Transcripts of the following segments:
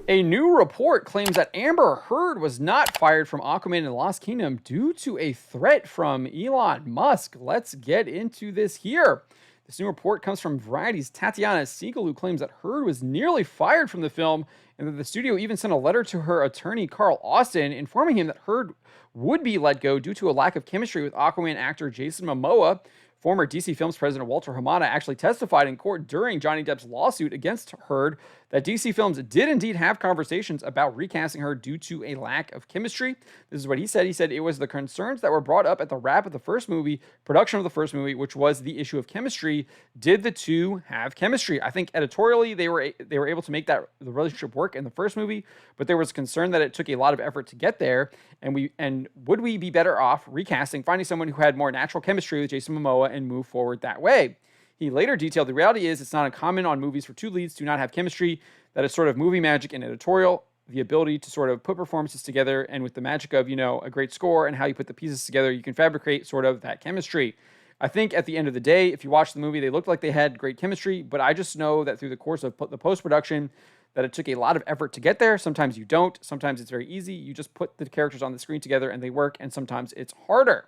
A new report claims that Amber Heard was not fired from Aquaman and the Lost Kingdom due to a threat from Elon Musk. Let's get into this here. This new report comes from Variety's Tatiana Siegel, who claims that Heard was nearly fired from the film and that the studio even sent a letter to her attorney, Carl Austin, informing him that Heard would be let go due to a lack of chemistry with Aquaman actor Jason Momoa. Former DC Films president Walter Hamada actually testified in court during Johnny Depp's lawsuit against Heard that DC Films did indeed have conversations about recasting her due to a lack of chemistry. This is what he said. He said it was the concerns that were brought up at the wrap of the first movie, production of the first movie, which was the issue of chemistry. Did the two have chemistry? I think editorially they were able to make the relationship work in the first movie, but there was concern that it took a lot of effort to get there. And would we be better off recasting, finding someone who had more natural chemistry with Jason Momoa and move forward that way? He later detailed the reality is it's not uncommon on movies for two leads to not have chemistry. That is sort of movie magic and editorial, the ability to sort of put performances together, and with the magic of, a great score and how you put the pieces together, you can fabricate sort of that chemistry. I think at the end of the day, if you watch the movie, they looked like they had great chemistry, but I just know that through the course of the post-production, that it took a lot of effort to get there. Sometimes you don't. Sometimes it's very easy. You just put the characters on the screen together and they work, and sometimes it's harder.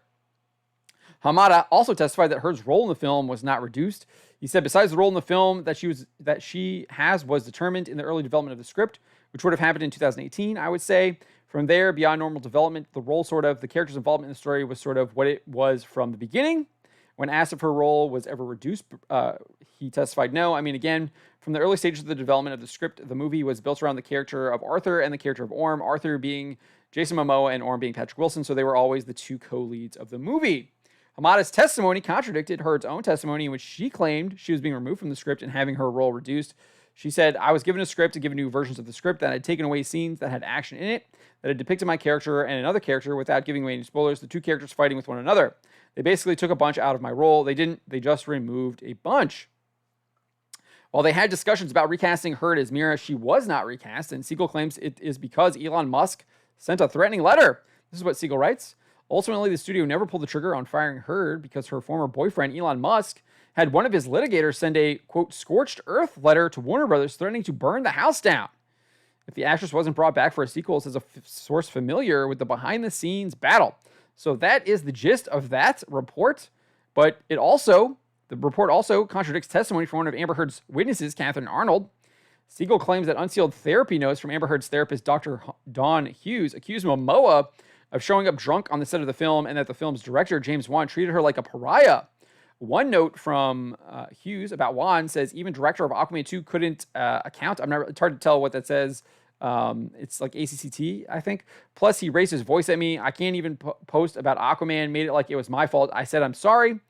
Hamada also testified that Heard's role in the film was not reduced. He said besides the role in the film that she was determined in the early development of the script, which would have happened in 2018, I would say. From there, beyond normal development, the character's involvement in the story was sort of what it was from the beginning. When asked if her role was ever reduced, he testified no. I mean, again, from the early stages of the development of the script, the movie was built around the character of Arthur and the character of Orm, Arthur being Jason Momoa and Orm being Patrick Wilson, so they were always the two co-leads of the movie. Hamada's testimony contradicted Heard's own testimony in which she claimed she was being removed from the script and having her role reduced. She said, I was given a script and given new versions of the script that had taken away scenes that had action in it, that had depicted my character and another character without giving away any spoilers, the two characters fighting with one another. They basically took a bunch out of my role. They just removed a bunch. While they had discussions about recasting Heard as Mera, she was not recast, and Siegel claims it is because Elon Musk sent a threatening letter. This is what Siegel writes. Ultimately, the studio never pulled the trigger on firing Heard because her former boyfriend, Elon Musk, had one of his litigators send a, quote, scorched earth letter to Warner Brothers threatening to burn the house down if the actress wasn't brought back for a sequel, says a source familiar with the behind-the-scenes battle. So that is the gist of that report, but the report also contradicts testimony from one of Amber Heard's witnesses, Catherine Arnold. Siegel claims that unsealed therapy notes from Amber Heard's therapist, Dr. Dawn Hughes, accused Momoa of showing up drunk on the set of the film and that the film's director, James Wan, treated her like a pariah. One note from Hughes about Wan says even director of Aquaman 2 couldn't account. It's hard to tell what that says. It's like ACCT, I think. Plus, he raised his voice at me. I can't even post about Aquaman, made it like it was my fault. I said, I'm sorry.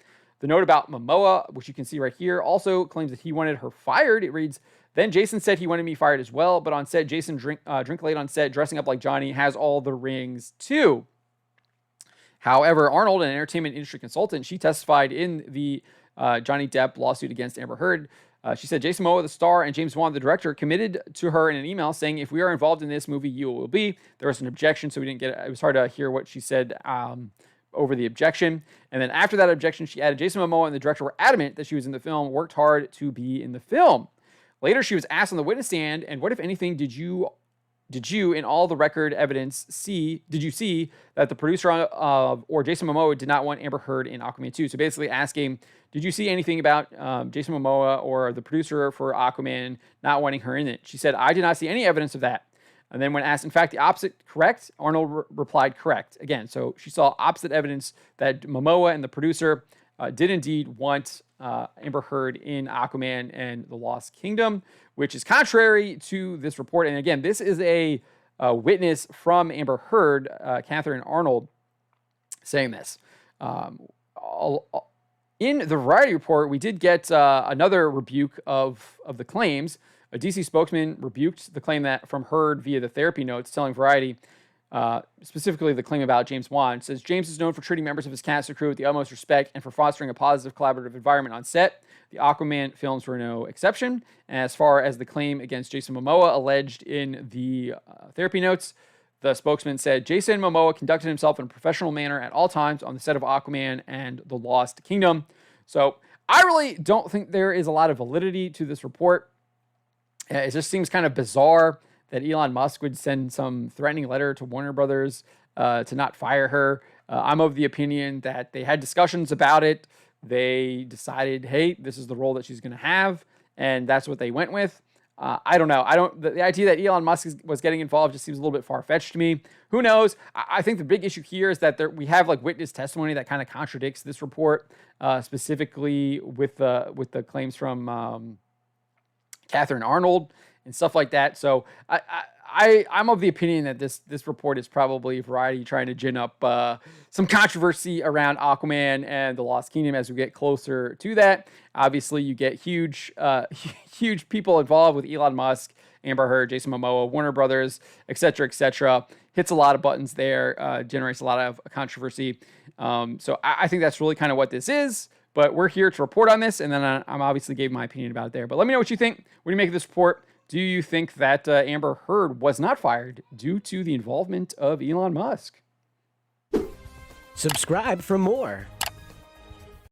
The note about Momoa, which you can see right here, also claims that he wanted her fired. It reads, then Jason said he wanted me fired as well, but on set, Jason drink late on set, dressing up like Johnny, has all the rings too. However, Arnold, an entertainment industry consultant, she testified in the Johnny Depp lawsuit against Amber Heard. She said Jason Momoa, the star, and James Wan, the director, committed to her in an email saying, if we are involved in this movie, you will be. There was an objection, so we didn't get it. It was hard to hear what she said over the objection. And then after that objection, she added Jason Momoa and the director were adamant that she was in the film, worked hard to be in the film. Later, she was asked on the witness stand, and what, if anything, did you in all the record evidence did you see that the producer or Jason Momoa did not want Amber Heard in Aquaman 2? So basically asking, did you see anything about Jason Momoa or the producer for Aquaman not wanting her in it? She said, I did not see any evidence of that. And then when asked, in fact, the opposite, correct? Arnold replied, correct. Again, so she saw opposite evidence that Momoa and the producer did indeed want Amber Heard in Aquaman and the Lost Kingdom, which is contrary to this report. And again, this is a witness from Amber Heard, Catherine Arnold, saying this. In the Variety report, we did get another rebuke of the claims. A DC spokesman rebuked the claim that from Heard via the therapy notes, telling Variety, specifically the claim about James Wan. It says, James is known for treating members of his cast and crew with the utmost respect and for fostering a positive collaborative environment on set. The Aquaman films were no exception. As far as the claim against Jason Momoa alleged in the therapy notes, the spokesman said, Jason Momoa conducted himself in a professional manner at all times on the set of Aquaman and The Lost Kingdom. So I really don't think there is a lot of validity to this report. It just seems kind of bizarre that Elon Musk would send some threatening letter to Warner Brothers to not fire her. I'm of the opinion that they had discussions about it. They decided, hey, this is the role that she's going to have, and that's what they went with. I don't know. The idea that Elon Musk was getting involved just seems a little bit far-fetched to me. Who knows? I think the big issue here is that we have like witness testimony that kind of contradicts this report, specifically with the claims from Catherine Arnold and stuff like that. So I'm of the opinion that this report is probably Variety trying to gin up some controversy around Aquaman and the Lost Kingdom as we get closer to that. Obviously, you get huge people involved with Elon Musk, Amber Heard, Jason Momoa, Warner Brothers, etc., etc. Hits a lot of buttons there, generates a lot of controversy. So I think that's really kind of what this is. But we're here to report on this, and then I'm obviously gave my opinion about it there. But let me know what you think. What do you make of this report? Do you think that Amber Heard was not fired due to the involvement of Elon Musk? Subscribe for more.